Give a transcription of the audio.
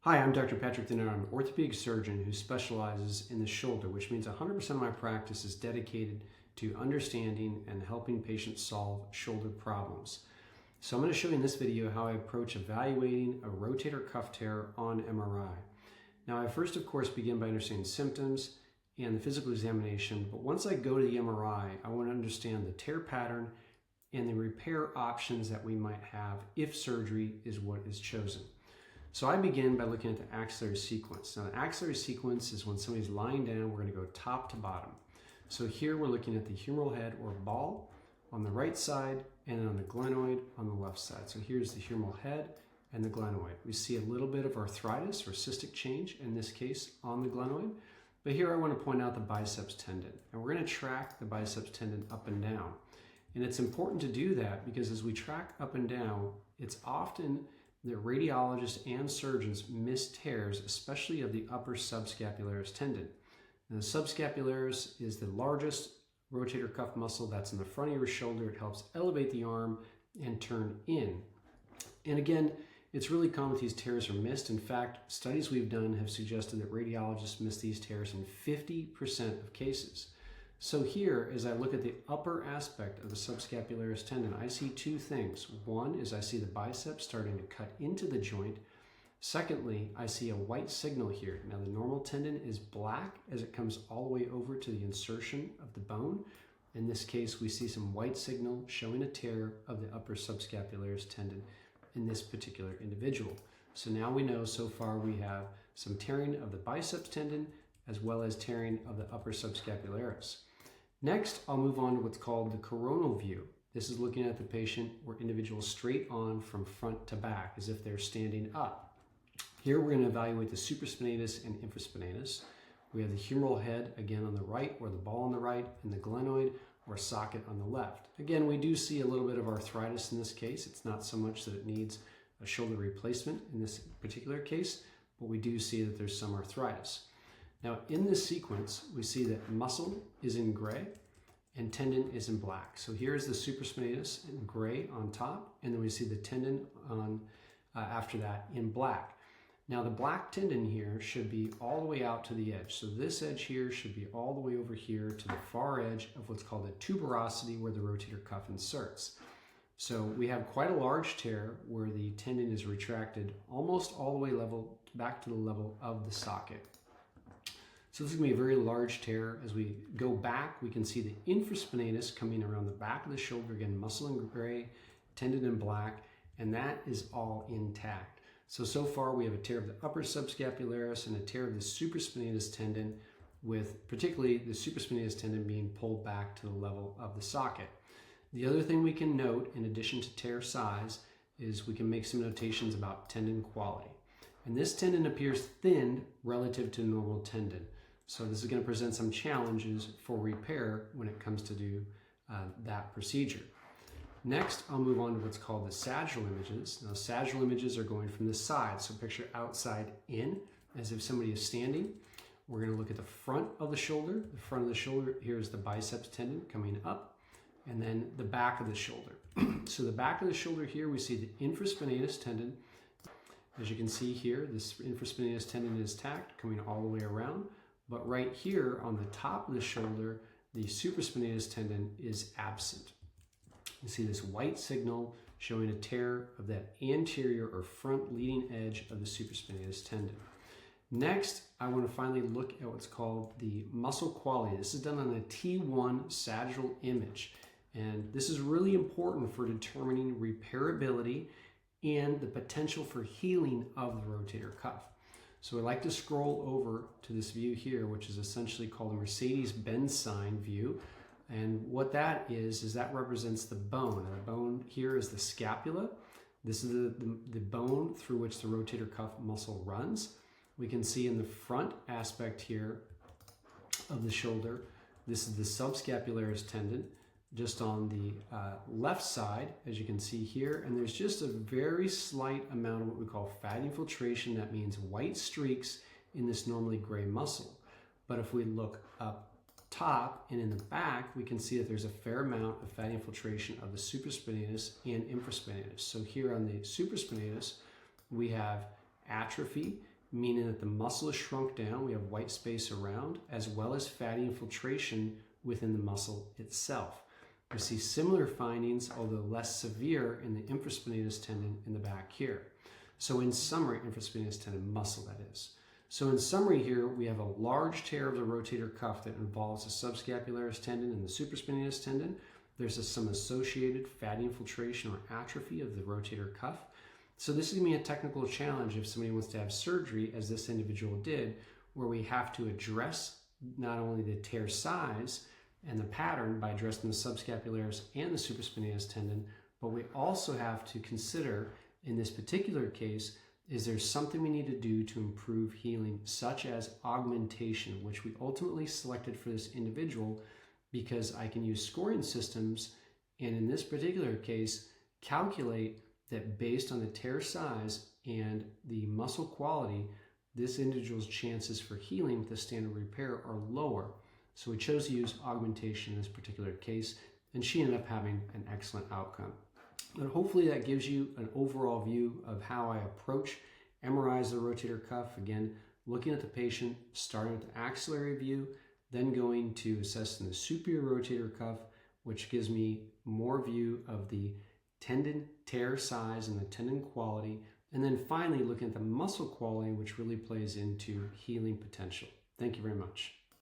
Hi, I'm Dr. Patrick Denard. I'm an orthopedic surgeon who specializes in the shoulder, which means 100% of my practice is dedicated to understanding and helping patients solve shoulder problems. So I'm going to show you in this video how I approach evaluating a rotator cuff tear on MRI. Now, I first, of course, begin by understanding symptoms and the physical examination, but once I go to the MRI, I want to understand the tear pattern and the repair options that we might have if surgery is what is chosen. So I begin by looking at the axillary sequence. Now, the axillary sequence is when somebody's lying down, we're going to go top to bottom. So here we're looking at the humeral head or ball on the right side and on the glenoid on the left side. So here's the humeral head and the glenoid. We see a little bit of arthritis or cystic change, in this case, on the glenoid. But here I want to point out the biceps tendon. And we're going to track the biceps tendon up and down. And it's important to do that because as we track up and down, it's often that radiologists and surgeons miss tears, especially of the upper subscapularis tendon. Now, the subscapularis is the largest rotator cuff muscle that's in the front of your shoulder. It helps elevate the arm and turn in. And again, it's really common these tears are missed. In fact, studies we've done have suggested that radiologists miss these tears in 50% of cases. So here, as I look at the upper aspect of the subscapularis tendon, I see two things. One is I see the bicep starting to cut into the joint. Secondly, I see a white signal here. Now, the normal tendon is black as it comes all the way over to the insertion of the bone. In this case, we see some white signal showing a tear of the upper subscapularis tendon in this particular individual. So now we know so far we have some tearing of the biceps tendon as well as tearing of the upper subscapularis. Next, I'll move on to what's called the coronal view. This is looking at the patient or individual straight on from front to back as if they're standing up. Here we're going to evaluate the supraspinatus and infraspinatus. We have the humeral head again on the right, or the ball on the right, and the glenoid or socket on the left. Again, we do see a little bit of arthritis in this case. It's not so much that it needs a shoulder replacement in this particular case, but we do see that there's some arthritis. Now, in this sequence, we see that muscle is in gray and tendon is in black. So here's the supraspinatus in gray on top, and then we see the tendon on after that in black. Now, the black tendon here should be all the way out to the edge. So this edge here should be all the way over here to the far edge of what's called the tuberosity, where the rotator cuff inserts. So we have quite a large tear where the tendon is retracted almost all the way level back to the level of the socket. So this is going to be a very large tear. As we go back, we can see the infraspinatus coming around the back of the shoulder, again, muscle in gray, tendon in black, and that is all intact. So far we have a tear of the upper subscapularis and a tear of the supraspinatus tendon, with particularly the supraspinatus tendon being pulled back to the level of the socket. The other thing we can note, in addition to tear size, is we can make some notations about tendon quality. And this tendon appears thinned relative to normal tendon. So this is going to present some challenges for repair when it comes to do that procedure. Next, I'll move on to what's called the sagittal images. Now, sagittal images are going from the side. So picture outside in, as if somebody is standing. We're going to look at the front of the shoulder. The front of the shoulder, here's the biceps tendon coming up, and then the back of the shoulder. So the back of the shoulder here, we see the infraspinatus tendon. As you can see here, this infraspinatus tendon is tacked, coming all the way around. But right here on the top of the shoulder, the supraspinatus tendon is absent. You see this white signal showing a tear of that anterior or front leading edge of the supraspinatus tendon. Next, I want to finally look at what's called the muscle quality. This is done on a T1 sagittal image. And this is really important for determining repairability and the potential for healing of the rotator cuff. So I'd like to scroll over to this view here, which is essentially called a Mercedes-Benz sign view. And what that is that represents the bone. And the bone here is the scapula. This is the bone through which the rotator cuff muscle runs. We can see in the front aspect here of the shoulder, this is the subscapularis tendon, just on the left side, as you can see here, and there's just a very slight amount of what we call fat infiltration. That means white streaks in this normally gray muscle. But if we look up top and in the back, we can see that there's a fair amount of fat infiltration of the supraspinatus and infraspinatus. So here on the supraspinatus, we have atrophy meaning that the muscle is shrunk down, we have white space around, as well as fatty infiltration within the muscle itself. We see similar findings, although less severe, in the infraspinatus tendon in the back here. So in summary, infraspinatus tendon muscle, that is. So in summary here, we have a large tear of the rotator cuff that involves the subscapularis tendon and the supraspinatus tendon. There's some associated fatty infiltration or atrophy of the rotator cuff. So this is going to be a technical challenge if somebody wants to have surgery, as this individual did, where we have to address not only the tear size and the pattern by addressing the subscapularis and the supraspinatus tendon, but we also have to consider, in this particular case, is there something we need to do to improve healing, such as augmentation, which we ultimately selected for this individual because I can use scoring systems, and in this particular case, calculate that based on the tear size and the muscle quality, this individual's chances for healing with a standard repair are lower. So we chose to use augmentation in this particular case, and she ended up having an excellent outcome. But hopefully that gives you an overall view of how I approach MRIs of the rotator cuff. Again, looking at the patient, starting with the axillary view, then going to assessing the superior rotator cuff, which gives me more view of the tendon tear size and the tendon quality, and then finally looking at the muscle quality, which really plays into healing potential. Thank you very much.